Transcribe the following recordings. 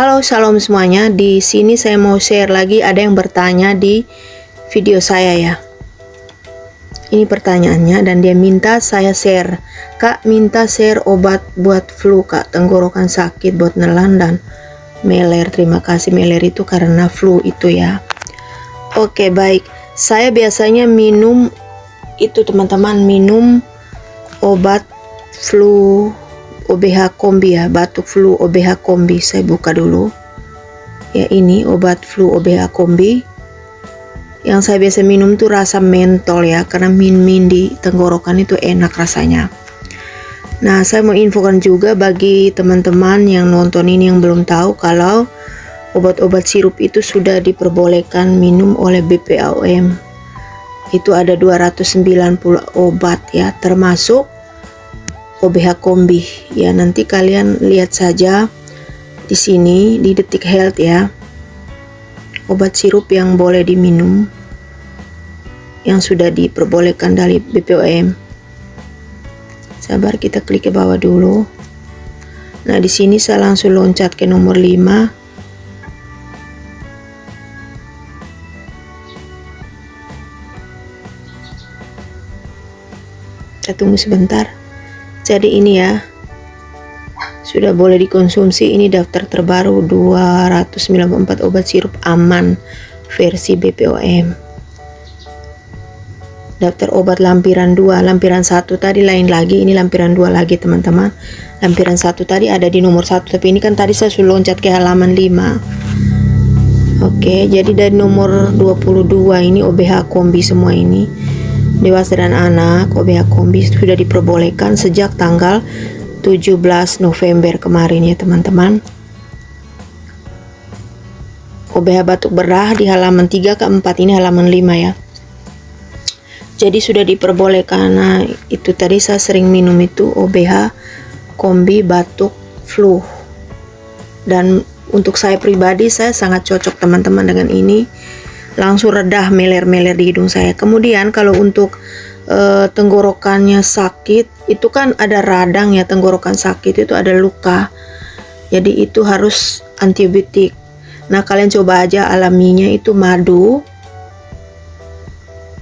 Halo, shalom semuanya. Di sini saya mau share lagi, ada yang bertanya di video saya ya. Ini pertanyaannya dan dia minta saya share. Kak, minta share obat buat flu, Kak. Tenggorokan sakit buat nelan dan meler. Terima kasih, meler itu karena flu itu ya. Oke, baik. Saya biasanya minum itu teman-teman, minum obat flu OBH Kombi ya, batuk flu OBH Kombi. Saya buka dulu ya, ini obat flu OBH Kombi. Yang saya biasa minum tuh rasa mentol ya, karena min di tenggorokan itu enak rasanya. Nah, saya mau infokan juga bagi teman-teman yang nonton ini yang belum tahu kalau obat-obat sirup itu sudah diperbolehkan minum oleh BPOM. Itu ada 290 obat ya, termasuk OBH Kombi ya. Nanti kalian lihat saja di sini di Detik Health ya, obat sirup yang boleh diminum yang sudah diperbolehkan dari BPOM. Sabar, kita klik ke bawah dulu. Nah, di sini saya langsung loncat ke nomor 5. Kita tunggu sebentar. Jadi ini ya, sudah boleh dikonsumsi. Ini daftar terbaru 294 obat sirup aman versi BPOM. Daftar obat lampiran 2, lampiran 1 tadi lain lagi, ini lampiran 2 lagi teman-teman. Lampiran 1 tadi ada di nomor 1, tapi ini kan tadi saya sudah loncat ke halaman 5. Oke, jadi dari nomor 22 ini OBH Kombi semua ini. Dewasa dan anak OBH Kombi sudah diperbolehkan sejak tanggal 17 November kemarin ya teman-teman. OBH batuk berah di halaman 3 ke 4, ini halaman 5 ya. Jadi sudah diperbolehkan. Nah, itu tadi saya sering minum itu OBH Kombi batuk flu. Dan untuk saya pribadi, saya sangat cocok teman-teman dengan ini. Langsung redah meler-meler di hidung saya. Kemudian kalau untuk tenggorokannya sakit, itu kan ada radang ya, tenggorokan sakit itu ada luka. Jadi itu harus antibiotik. Nah, kalian coba aja alaminya itu madu.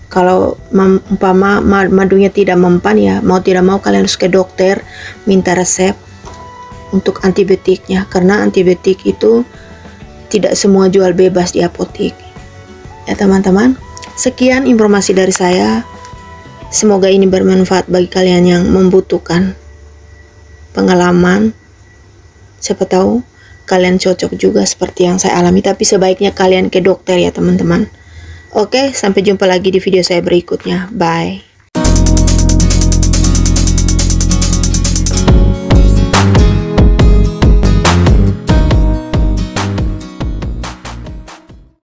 Kalau umpama madunya tidak mempan ya, mau tidak mau kalian harus ke dokter minta resep untuk antibiotiknya, karena antibiotik itu tidak semua jual bebas di apotek. Ya teman-teman, sekian informasi dari saya. Semoga ini bermanfaat bagi kalian yang membutuhkan pengalaman. Siapa tahu kalian cocok juga seperti yang saya alami, tapi sebaiknya kalian ke dokter ya teman-teman. Oke, sampai jumpa lagi di video saya berikutnya. Bye.